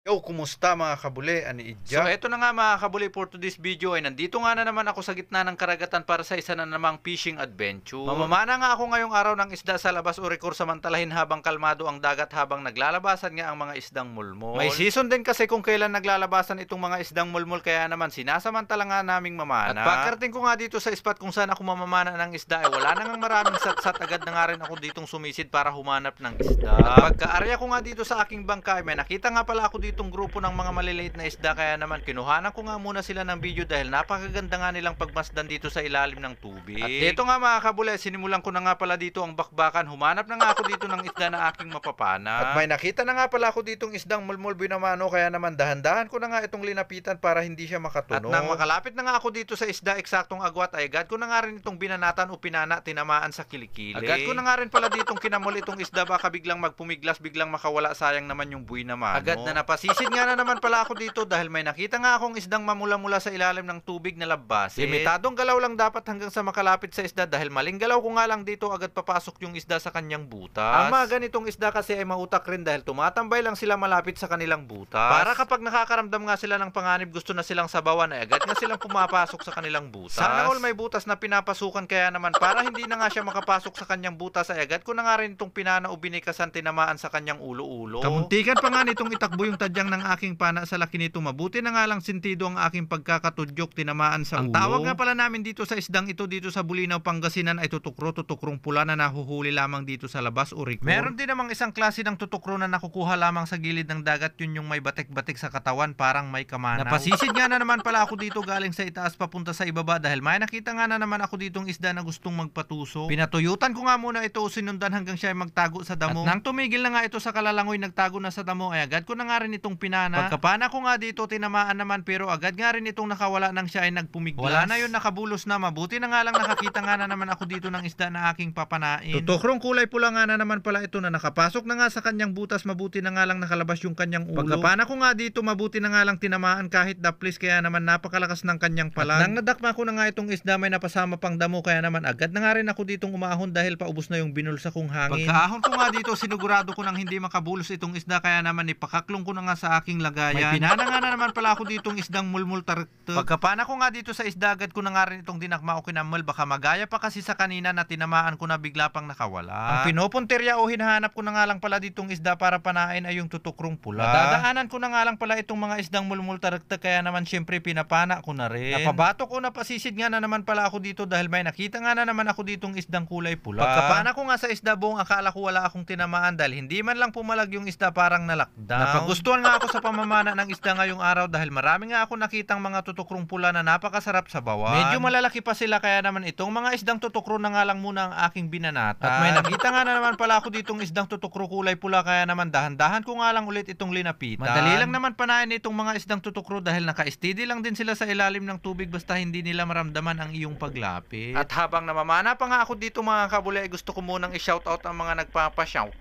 Yo, kumusta mga kabuli? Ani So Idja? eto na nga mga kabuli, for today's video ay nandito nga na naman ako sa gitna ng karagatan para sa isa na namang fishing adventure. Mamamana nga ako ngayong araw ng isda sa labas o rekur samantalahin habang kalmado ang dagat habang naglalabasan nga ang mga isdang mulmol. May season din kasi kung kailan naglalabasan itong mga isdang mulmol kaya naman sinasamantala nga naming mamana. At pagkarating ko nga dito sa spot kung saan ako mamamana ng isda ay wala na nga maraming satsat, agad na nga rin ako ditong sumisid para humanap ng isda. At pagka-area ko nga dito sa aking bangka ay may nakita nga pala ako ditong grupo ng mga maliliit na isda kaya naman kinuhanan ko nga muna sila ng video dahil napakaganda nga nilang pagmasdan dito sa ilalim ng tubig. At dito nga mga kabule, sinimulan ko na nga pala dito ang bakbakan. Humanap na nga ako dito ng isda na aking mapapana. At may nakita na nga pala ako ditong isdang mulmol binamano kaya naman dahan-dahan ko na nga itong linapitan para hindi siya makatunog. At nang makalapit na nga ako dito sa isda eksaktong agwat ay agad ko na nga rin itong binanatan o pinana, tinamaan sa kilikili. Agad ko na nga rin pala ditong kinamol itong isda, baka biglang magpumiglas, biglang makawala, sayang naman yung buhay naman. Agad na napasisid nga na naman pala ako dito dahil may nakita nga akong isdang mamula-mula sa ilalim ng tubig na labasin. Limitadong galaw lang dapat hanggang sa makalapit sa isda dahil maling galaw ko nga lang dito agad papasok yung isda sa kanyang butas. Ang mga ganitong isda kasi ay mautak rin dahil tumatambay lang sila malapit sa kanilang butas. Para kapag nakakaramdam nga sila ng panganib, gusto na silang sabawan, ay agad nga silang pumapasok sa kanilang butas. Sana all may butas na pinapasukan kaya naman para hindi na nga siya makapasok sa kanyang butas ay agad ko na nga rin itong pinana o binikasan, tinamaan sa kanyang ulo-ulo. Kamuntikan pa nga nitong itakbo yung tadyang ng aking pana sa laki nito. Mabuti na nga lang sintido ang aking pagkakatudyok, tinamaan sa ulo. Ang tawag nga pala namin dito sa isdang ito dito sa Bulinaw, Pangasinan ay tutukrong pula na nahuhuli lamang dito sa labas o rekur. Meron din namang isang klase ng tutukro na nakukuha lamang sa gilid ng dagat, yun yung may batik-batik sa katawan parang may kamanaw. Napasisid nga na naman pala ako dito galing sa itaas papunta sa ibaba dahil may nakita nga na naman ako ditong isda na gustong magpatuso. Pinatuyutan ko nga muna ito, sinundan hanggang siya ay magtago sa damo. At nang tumigil na nga ito sa kalalangoy, nagtago na sa damo, ay agad ko na nga rin itong pinana. Pagkapana ko nga dito, tinamaan naman pero agad nga rin itong nakawala nang siya ay nagpumiglas. Wala na yun, nakabulos na. Mabuti na nga lang nakakita nga na naman ako dito ng isda na aking papanain. Tutukrong kulay pula nga na naman pala ito na nakapasok na nga sa kanyang butas. Mabuti na nga lang nakalabas yung kanyang ulo. Pagkapana ko nga dito, mabuti na nga lang tinamaan kahit daplis kaya naman napakalakas ng kanyang palan. Nang nadakma ko na nga itong isda, may napasama pang damo kaya naman agad na nga rin ako ditong umahon dahil paubos na yung binulsa kong hangin. Pagkaahon ko nga dito, sinigurado ko nang hindi makabulos itong isda kaya naman ipakaklong ko na nga sa aking lagayan. May pinana nga na naman pala ako ditong isdang mulmul taragtag. Pagkapana ko nga dito sa isda, agad ko na nga rin itong dinakma o kinamal, baka magaya pa kasi sa kanina na tinamaan ko na bigla pang nakawala. Ang pinopunterya o hinahanap ko na nga lang pala ditong isda para panain ay yung tutukrong pula. Dadaanan ko na nga lang pala itong mga isdang mulmul taragtag kaya naman syempre pinapana ko na rin. Napabatok o napasisid nga na naman pala ako dito dahil may nakita nga na naman ako ditong isdang kulay pula. Pagkapana ko nga sa isda, buong akala ko wala akong tinamaan dahil hindi man lang pumalag yung isda, parang nalockdown. Napagustuhan nga ako sa pamamana ng isda ngayong araw dahil marami nga ako nakitang mga tutukrong pula na napakasarap sa bawan. Medyo malalaki pa sila kaya naman itong mga isdang tutukro na nga lang muna ang aking binanata. At may nakita nga na naman pala ako ditong isdang tutukro kulay pula kaya naman dahan-dahan ko nga lang ulit itong linapitan. Madali lang naman panain itong mga isdang tutukro dahil naka-steady lang din sila sa ilalim ng tubig basta hindi nila maramdaman ang iyong paglapit. At habang namamana pa nga ako dito mga kabuli, ay gusto ko munang i-shoutout ang mga nagpapashout.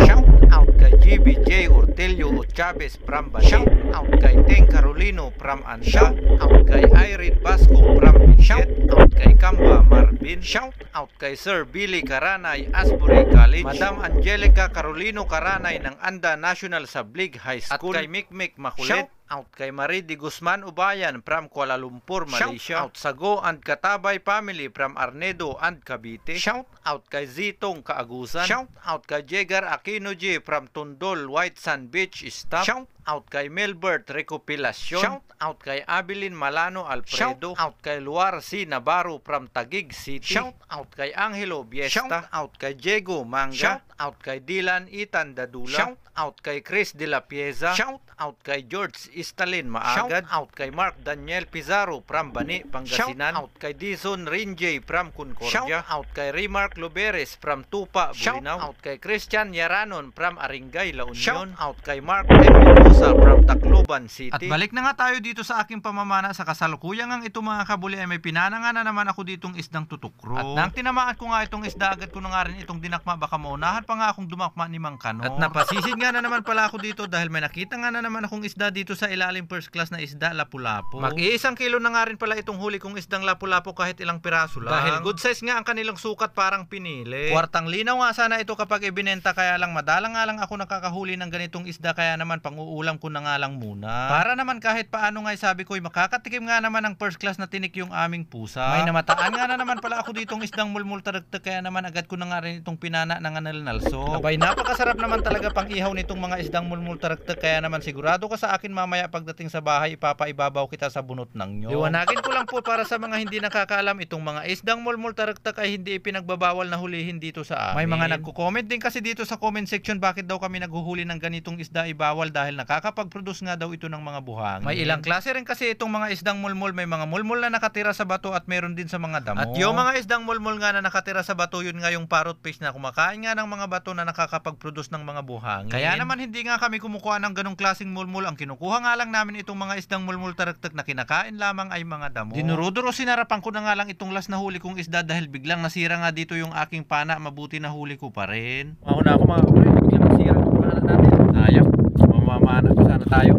Shout out kay GBJ Ortelio o Chavez from Bali. Shout out kay Teng Carolino from Anda. Shout out kay Irene Basco from Benguet. Shout out kay Kamba Marvin. Shout out kay Sir Billy Karanay, Asbury College. Madam Angelica Carolino Karanay ng Anda National Sablig High School. At kay Mikmik Makulit. Shout out kay Marie Di Guzman Ubayan from Kuala Lumpur, Malaysia. Shout out sa Go and Katabay family from Arnedo and Cavite. Shout out kay Zitong Kaagusan. Shout out kay Jegar Aquino G from Tundol, White Sand Beach, Stop. Shout out kay Melbert Recopilacion. Shout out kay Abilin Malano Alfredo. Shout out kay Luar C Navarro from Taguig City. Shout out kay Angelo Biesta. Shout out kay Diego Manga. Shout out kay Dylan Itan Dadula. Shout out kay Chris De La Pieza. Shout out kay George Istalin Maagad. Shout out kay Mark Daniel Pizarro from Bani, Pangasinan. Shout out kay Dizon Rinjay from Concordia. Shout out kay Remark Loberes from Tupa, Bulinaw. Shout out kay Christian Yaranon from Aringay, La Union. Shout out kay Mark M. Mendoza from Tacloban City. At balik na nga tayo dito sa aking pamamana. Sa kasalukuyan nga ito mga kabuli ay may pinana nga na naman ako ditong isdang tutukro. At nang tinamaan ko nga itong isda, agad ko na nga rin itong dinakma, baka maunahan pa nga akong dumakma ni Mang Kano. At napasisid nga na naman pala ako dito dahil may nakita nga na naman akong isda dito sa ilalim, first class na isda, lapu-lapu. Mag-iisang kilo na nga rin pala itong huli kong isdang lapu-lapu kahit ilang piraso lang. Dahil good size nga ang kanilang sukat, parang pinili. Kwartang linaw nga sana ito kapag ibinenta kaya lang madalang nga lang ako nakakahuli ng ganitong isda kaya naman pang-uuwi pinaulam ko na nga lang muna. Para naman kahit paano nga sabi ko, makakatikim nga naman ng first class na tinik yung aming pusa. May namataan nga na naman pala ako ditong isdang mulmul taragtag, kaya naman agad ko na nga rin itong pinana ng analnalso. Abay, napakasarap naman talaga pang ihaw nitong mga isdang mulmul taragtag, kaya naman sigurado ka sa akin mamaya pagdating sa bahay, ipapaibabaw kita sa bunot ng nyog. Liwanagin ko lang po para sa mga hindi nakakaalam, itong mga isdang mulmul taragtag ay hindi ipinagbabawal na hulihin dito sa amin. May mga nagko-comment din kasi dito sa comment section bakit daw kami naghuhuli ng ganitong isda ibawal dahil nakakapag-produce nga daw ito ng mga buhangin. May ilang klase rin kasi itong mga isdang mulmul, may mga mulmul na nakatira sa bato at meron din sa mga damo. At yung mga isdang mulmul nga na nakatira sa bato, yun nga yung parrot fish na kumakain nga ng mga bato na nakakapag-produce ng mga buhangin. Kaya naman hindi nga kami kumukuha ng ganong klaseng mulmul, ang kinukuha nga lang namin itong mga isdang mulmul taragtag na kinakain lamang ay mga damo. Dinuruduro sinarapan ko na nga lang itong last na huli kong isda dahil biglang nasira nga dito yung aking pana, mabuti na huli ko pa rin. Ako na ako mga kapatid, biglang nasira ang pana natin. Sayang, mamamana pa sana tayo.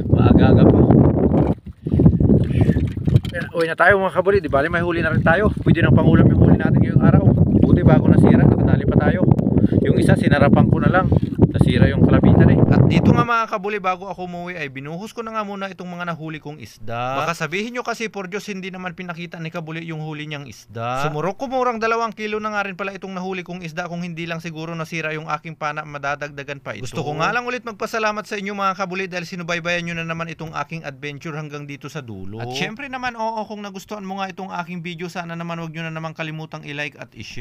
Maaga-aga pa. Uwi na tayo mga kabuli, di bali may huli na rin tayo. Pwede nang pangulam yung huli natin ngayong araw. Buti bago nasira, nakadali pa tayo. Yung isa sinarapan ko na lang, nasira yung kalabitan eh. At dito nga mga kabuli, bago ako umuwi ay binuhos ko na nga muna itong mga nahuli kong isda. Baka sabihin nyo kasi, por Diyos, hindi naman pinakita ni kabuli yung huli niyang isda. Sumurok ko murang 2 kilo na nga rin pala itong nahuli kong isda, kung hindi lang siguro nasira yung aking pana, madadagdagan pa ito. Gusto ko nga lang ulit magpasalamat sa inyo mga kabuli dahil sinubaybayan nyo na naman itong aking adventure hanggang dito sa dulo. At syempre naman, oo, kung nagustuhan mo nga itong aking video, sana naman wag nyo na naman kalimutang i-like at i-share.